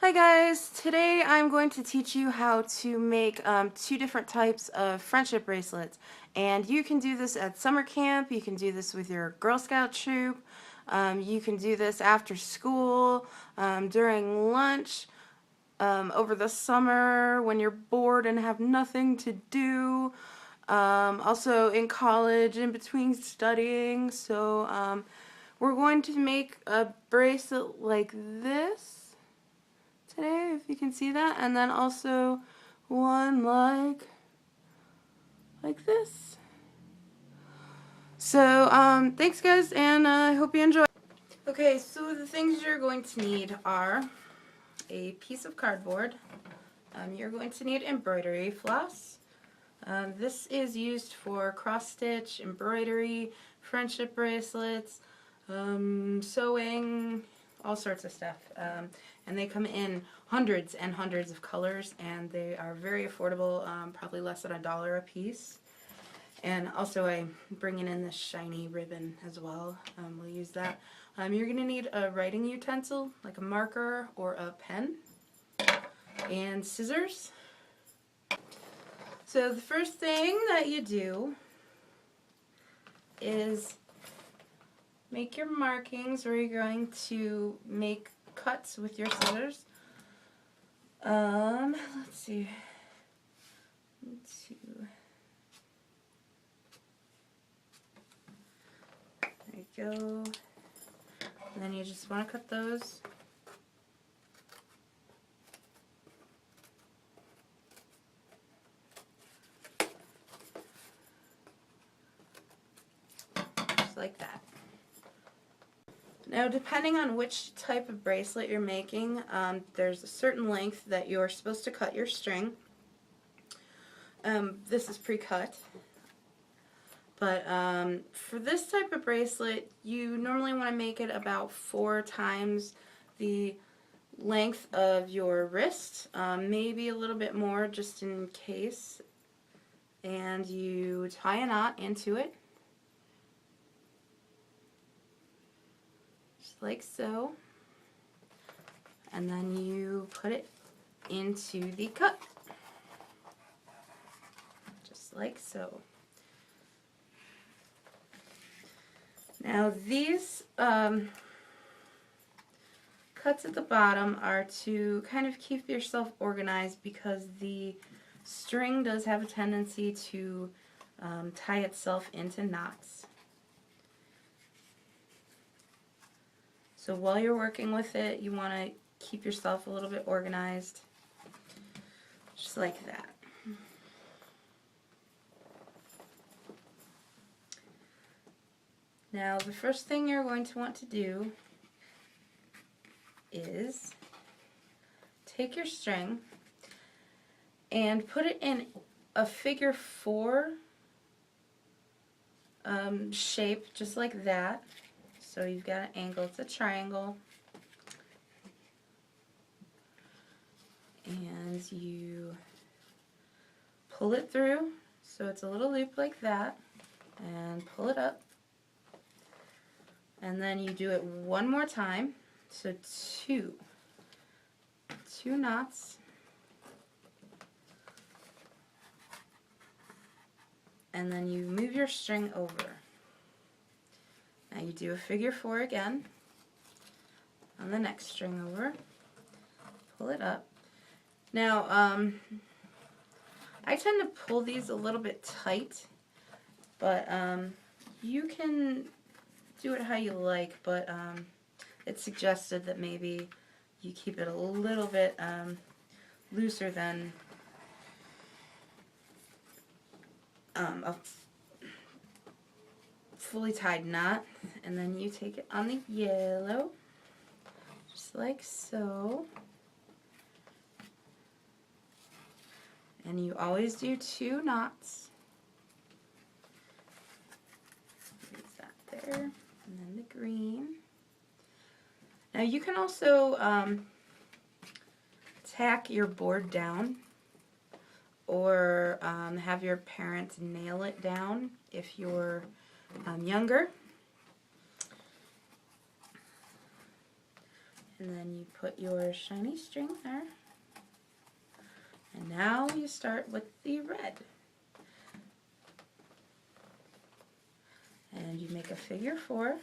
Hi guys, today I'm going to teach you how to make two different types of friendship bracelets, and you can do this at summer camp, you can do this with your Girl Scout troop, you can do this after school, during lunch, over the summer when you're bored and have nothing to do, also in college in between studying. So we're going to make a bracelet like this today, if you can see that, and then also one like this. So thanks guys, and I hope you enjoy. Okay, so the things you're going to need are a piece of cardboard. You're going to need embroidery floss. This is used for cross stitch, embroidery, friendship bracelets, sewing, all sorts of stuff. And they come in hundreds and hundreds of colors, and they are very affordable, probably less than $1 a piece. And also I'm bringing in this shiny ribbon as well. We'll use that. You're going to need a writing utensil, like a marker or a pen, and scissors. So the first thing that you do is make your markings where you're going to make cuts with your scissors. Let's see. 1, 2. There you go. And then you just want to cut those. Just like that. Now, depending on which type of bracelet you're making, there's a certain length that you're supposed to cut your string. This is pre-cut. But for this type of bracelet, you normally want to make it about 4 times the length of your wrist, maybe a little bit more just in case. And you tie a knot into it. Like so, and then you put it into the cut, just like so. Now these cuts at the bottom are to kind of keep yourself organized, because the string does have a tendency to tie itself into knots. So while you're working with it, you want to keep yourself a little bit organized, just like that. Now the first thing you're going to want to do is take your string and put it in a figure 4 shape, just like that. So you've got an angle, it's a triangle, and you pull it through, so it's a little loop like that, and pull it up, and then you do it one more time, so two knots, and then you move your string over. Now you do a figure 4 again on the next string over, pull it up. Now I tend to pull these a little bit tight, but you can do it how you like, but it's suggested that maybe you keep it a little bit looser than a fully tied knot. And then you take it on the yellow, just like so, and you always do 2 knots. There's that there, and then the green. Now you can also tack your board down, or have your parents nail it down if you're younger. And then you put your shiny string there. And now you start with the red. And you make a figure 4.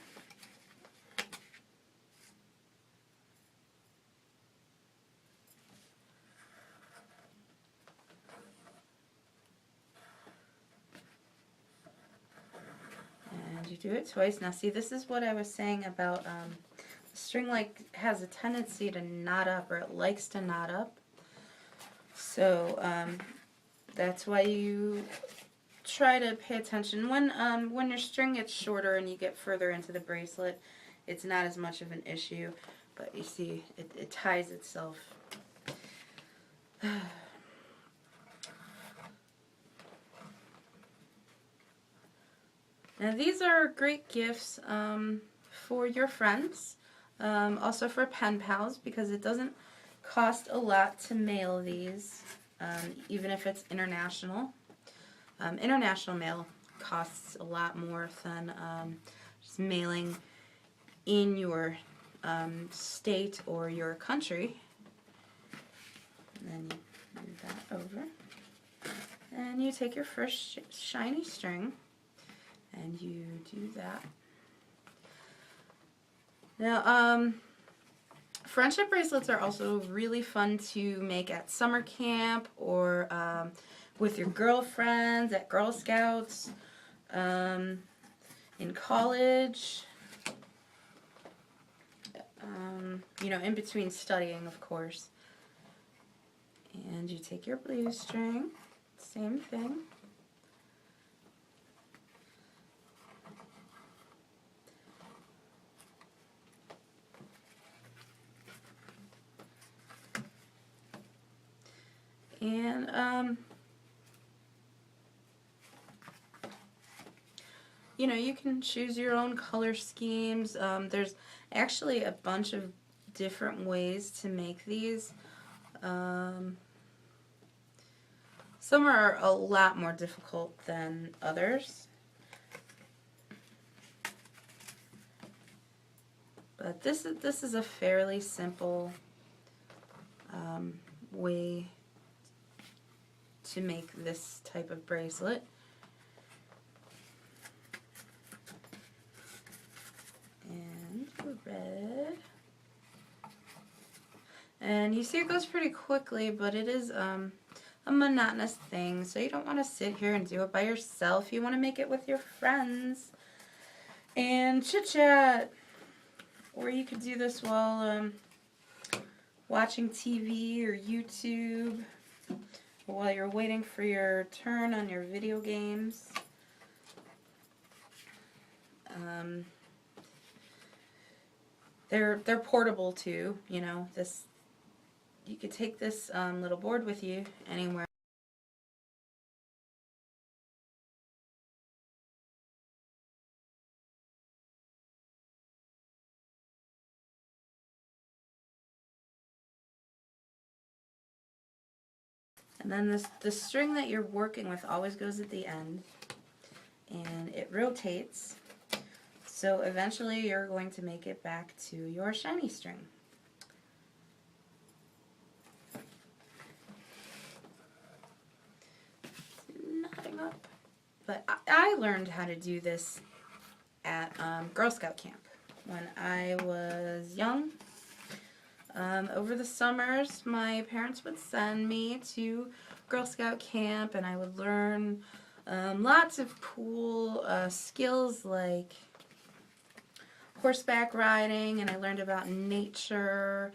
And you do it twice. Now see, this is what I was saying about the string has a tendency to knot up, or it likes to knot up. So that's why you try to pay attention. When your string gets shorter and you get further into the bracelet, it's not as much of an issue. But you see, it ties itself. Now these are great gifts for your friends, also for pen pals, because it doesn't cost a lot to mail these, even if it's international. International mail costs a lot more than just mailing in your state or your country. And then you move that over. And you take your first shiny string and you do that. Now, friendship bracelets are also really fun to make at summer camp or with your girlfriends, at Girl Scouts, in college, you know, in between studying, of course. And you take your blue string, same thing. And, you know, you can choose your own color schemes. There's actually a bunch of different ways to make these. Some are a lot more difficult than others. But this is a fairly simple way to make this type of bracelet. And red. And you see it goes pretty quickly, but it is a monotonous thing, so you don't want to sit here and do it by yourself. You want to make it with your friends and chit-chat. Or you could do this while watching TV or YouTube, or while you're waiting for your turn on your video games. They're portable too, you know. You could take this little board with you anywhere. And then the string that you're working with always goes at the end, and it rotates. So eventually you're going to make it back to your shiny string. Knotting up. But I learned how to do this at Girl Scout camp when I was young. Over the summers, my parents would send me to Girl Scout camp, and I would learn lots of cool skills like horseback riding, and I learned about nature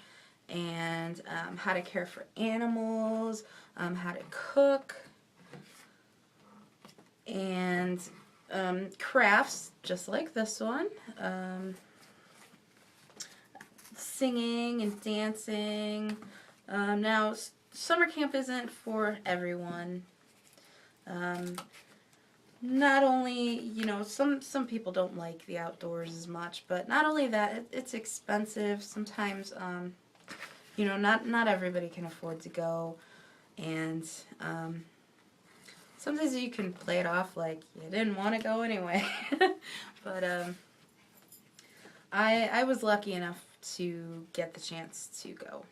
and how to care for animals, how to cook, and crafts just like this one. Singing and dancing. Now, summer camp isn't for everyone. Not only, you know, some people don't like the outdoors as much, but not only that, it's expensive. Sometimes, you know, not everybody can afford to go, and sometimes you can play it off like you didn't want to go anyway. But I was lucky enough to get the chance to go.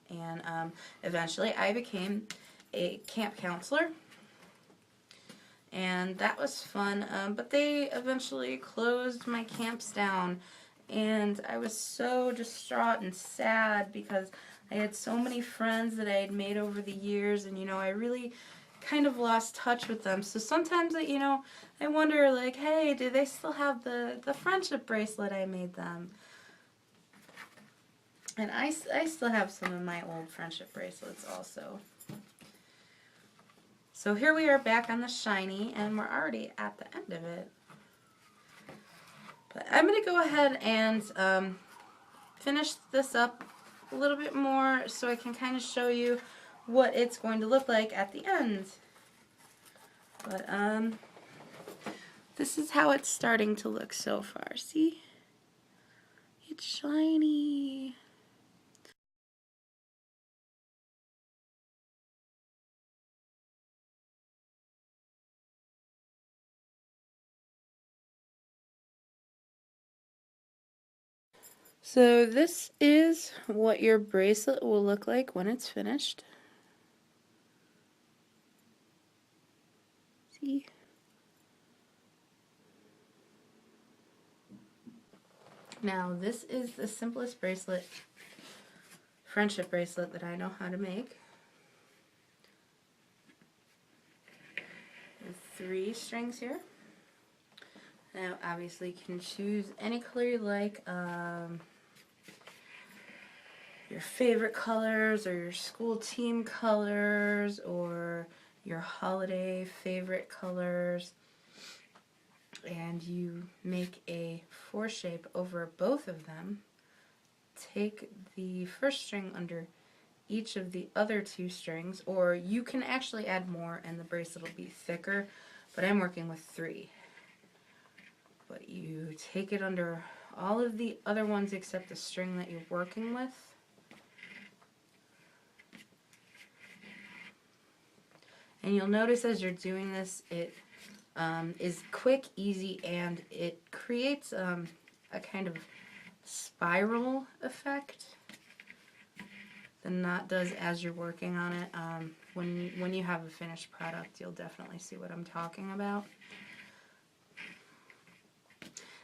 And eventually I became a camp counselor, and that was fun, but they eventually closed my camps down, and I was so distraught and sad because I had so many friends that I had made over the years, and I really kind of lost touch with them. So sometimes I wonder, like, hey, do they still have the friendship bracelet I made them? And I still have some of my old friendship bracelets also. So here we are back on the shiny, and we're already at the end of it. But I'm going to go ahead and finish this up a little bit more so I can kind of show you what it's going to look like at the end. But this is how it's starting to look so far. See? It's shiny. So this is what your bracelet will look like when it's finished. See? Now this is the simplest bracelet, friendship bracelet, that I know how to make. There's 3 strings here. Now obviously you can choose any color you like. Your favorite colors, or your school team colors, or your holiday favorite colors, and you make a 4 shape over both of them. Take the first string under each of the other 2 strings, or you can actually add more and the bracelet will be thicker, but I'm working with 3. But you take it under all of the other ones except the string that you're working with. And you'll notice as you're doing this, it is quick, easy, and it creates a kind of spiral effect. The knot does as you're working on it. When you have a finished product, you'll definitely see what I'm talking about.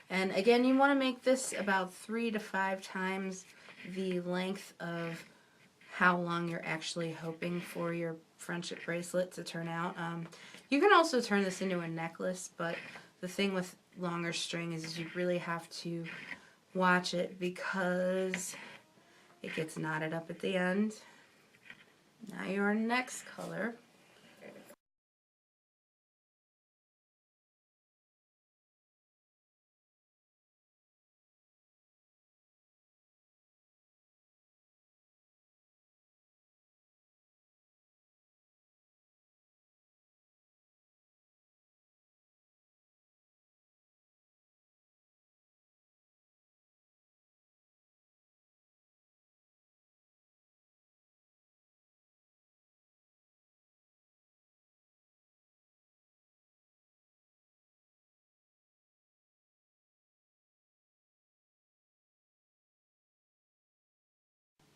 And again, you want to make this about 3 to 5 times the length of how long you're actually hoping for your friendship bracelet to turn out. You can also turn this into a necklace, but the thing with longer string is you really have to watch it because it gets knotted up at the end. Now your next color.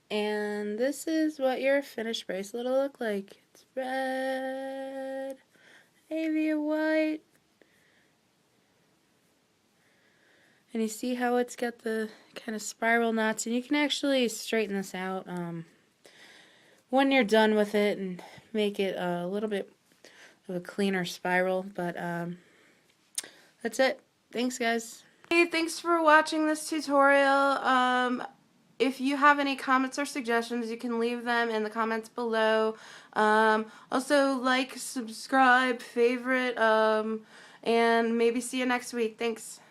And this is what your finished bracelet will look like. It's red, navy, white. And you see how it's got the kind of spiral knots, and you can actually straighten this out when you're done with it and make it a little bit of a cleaner spiral. But that's it. Thanks, guys. Hey, thanks for watching this tutorial. If you have any comments or suggestions, you can leave them in the comments below. Also, like, subscribe, favorite, and maybe see you next week. Thanks.